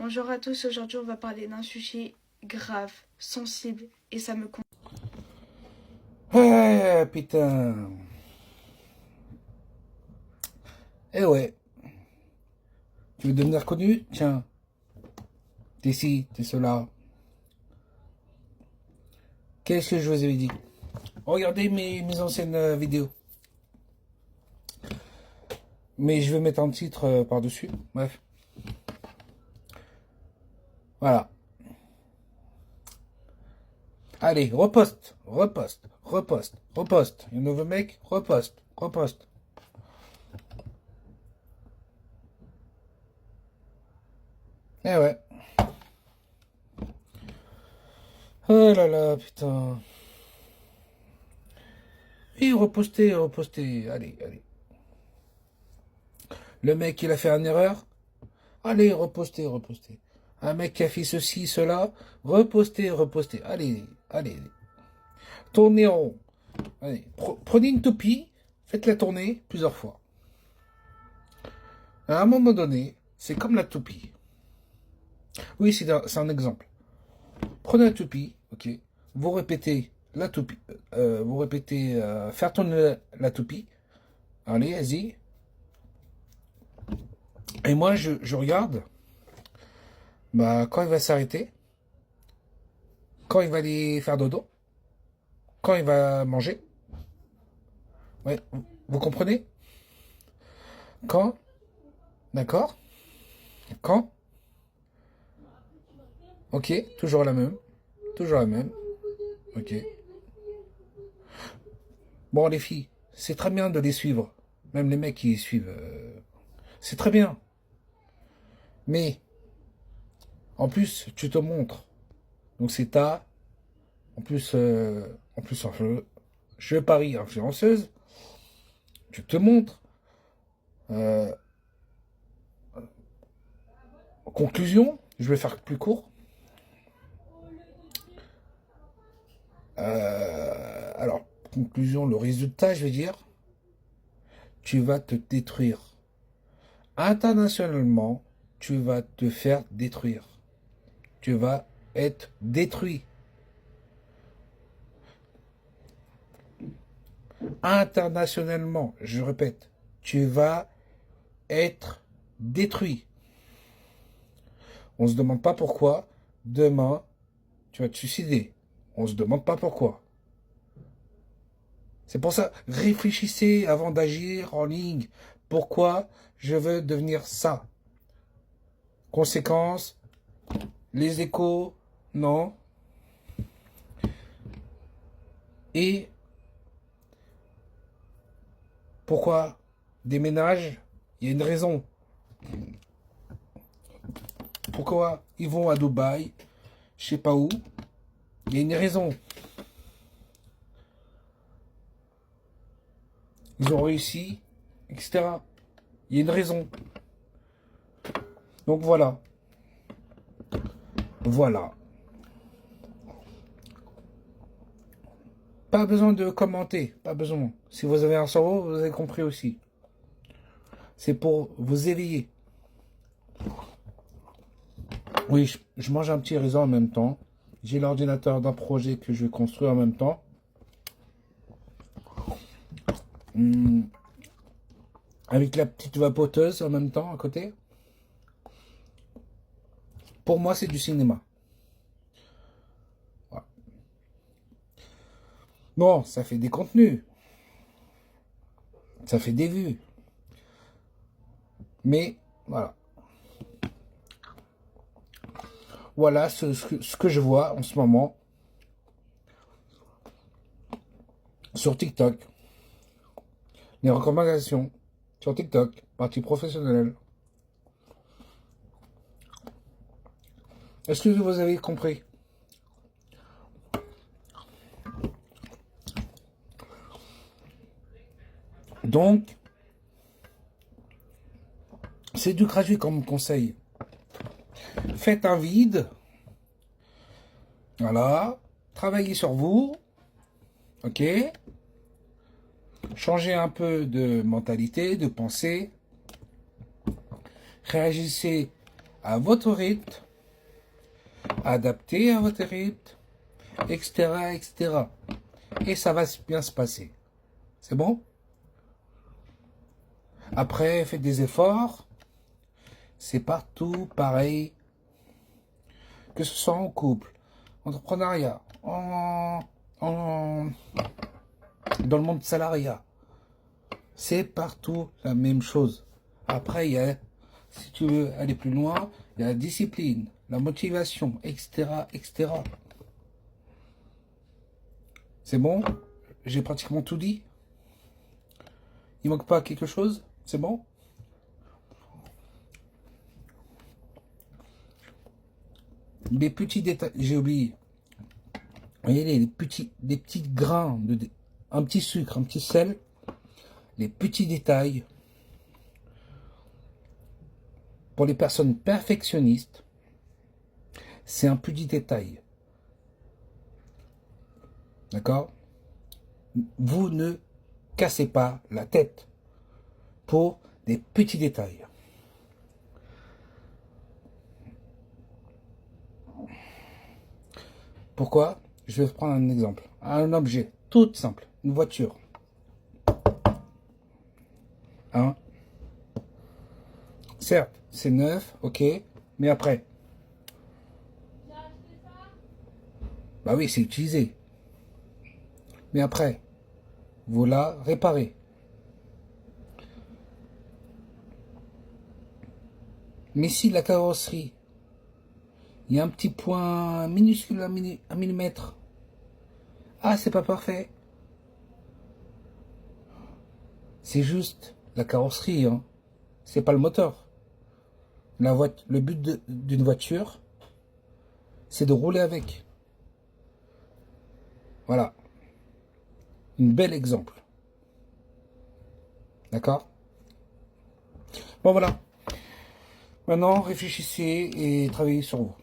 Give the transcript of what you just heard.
Bonjour à tous, aujourd'hui on va parler d'un sujet grave, sensible et ça me concerne. Ah, putain. Eh ouais. Tu veux devenir connu? Tiens, t'es ci, t'es cela. Qu'est-ce que je vous avais dit? Regardez mes anciennes vidéos. Mais je vais mettre un titre par-dessus. Bref. Voilà. Allez, reposte, reposte, reposte, reposte. Un nouveau mec, reposte, reposte. Eh ouais. Oh là là, putain. Et repostez, repostez. Allez, allez. Le mec, il a fait une erreur. Allez, repostez, repostez. Un mec qui a fait ceci, cela, repostez, repostez. Allez, allez. Tournez en rond. Allez, prenez une toupie, faites-la tourner plusieurs fois. À un moment donné, c'est comme la toupie. Oui, c'est un exemple. Prenez la toupie, ok. Vous répétez la toupie. Vous répétez faire tourner la toupie. Allez, vas-y. Et moi, je regarde. Bah, quand il va s'arrêter, quand il va aller faire dodo, quand il va manger. Ouais, vous comprenez? Quand? D'accord? Quand? Ok, toujours la même. Toujours la même. Ok. Bon, les filles, c'est très bien de les suivre. Même les mecs qui les suivent. C'est très bien. Mais, en plus, tu te montres. Donc c'est ta. En plus, je parie influenceuse. Tu te montres. Euh, Conclusion, je vais faire plus court. Alors, conclusion, le résultat, je vais dire, tu vas te détruire. Internationalement, tu vas te faire détruire. Tu vas être détruit. Internationalement, je répète, tu vas être détruit. On ne se demande pas pourquoi. Demain, tu vas te suicider. On ne se demande pas pourquoi. C'est pour ça, réfléchissez avant d'agir en ligne. Pourquoi je veux devenir ça? Conséquences, les échos, non. Et pourquoi déménage? Il y a une raison. Pourquoi ils vont à Dubaï? Je sais pas où. Il y a une raison. Ils ont réussi, etc. Il y a une raison. Donc voilà. Voilà. Pas besoin de commenter. Pas besoin. Si vous avez un cerveau, vous avez compris aussi. C'est pour vous éveiller. Oui, je mange un petit raisin en même temps. J'ai l'ordinateur d'un projet que je vais construire en même temps. Avec la petite vapoteuse en même temps à côté. Pour moi, c'est du cinéma. Voilà. Non, ça fait des contenus. Ça fait des vues. Mais voilà. Voilà ce que je vois en ce moment sur TikTok. Les recommandations sur TikTok, partie professionnelle. Est-ce que vous avez compris? Donc, c'est du gratuit comme conseil. Faites un vide. Voilà. Travaillez sur vous. Ok. Changez un peu de mentalité, de pensée. Réagissez à votre rythme, adapté à votre rythme, etc., etc. Et ça va bien se passer. C'est bon? Après, faites des efforts. C'est partout pareil. Que ce soit en couple, entrepreneuriat, dans le monde salariat. C'est partout la même chose. Après, il y a, si tu veux aller plus loin, il y a la discipline, la motivation, etc., etc. C'est bon? J'ai pratiquement tout dit. Il manque pas quelque chose? C'est bon? Les petits détails, j'ai oublié. Vous voyez les petits, des petits grains, un petit sucre, un petit sel, les petits détails. Pour les personnes perfectionnistes, c'est un petit détail. D'accord? Vous ne cassez pas la tête pour des petits détails. Pourquoi? Je vais prendre un exemple. Un objet tout simple, une voiture. Hein? Certes, c'est neuf, ok, mais après. Bah oui, c'est utilisé. Mais après, vous la réparez. Mais si la carrosserie, il y a un petit point minuscule, un millimètre. Ah, c'est pas parfait. C'est juste la carrosserie, hein. C'est pas le moteur. Le but d'une voiture, c'est de rouler avec. Voilà. Un bel exemple. D'accord? Bon, voilà. Maintenant, réfléchissez et travaillez sur vous.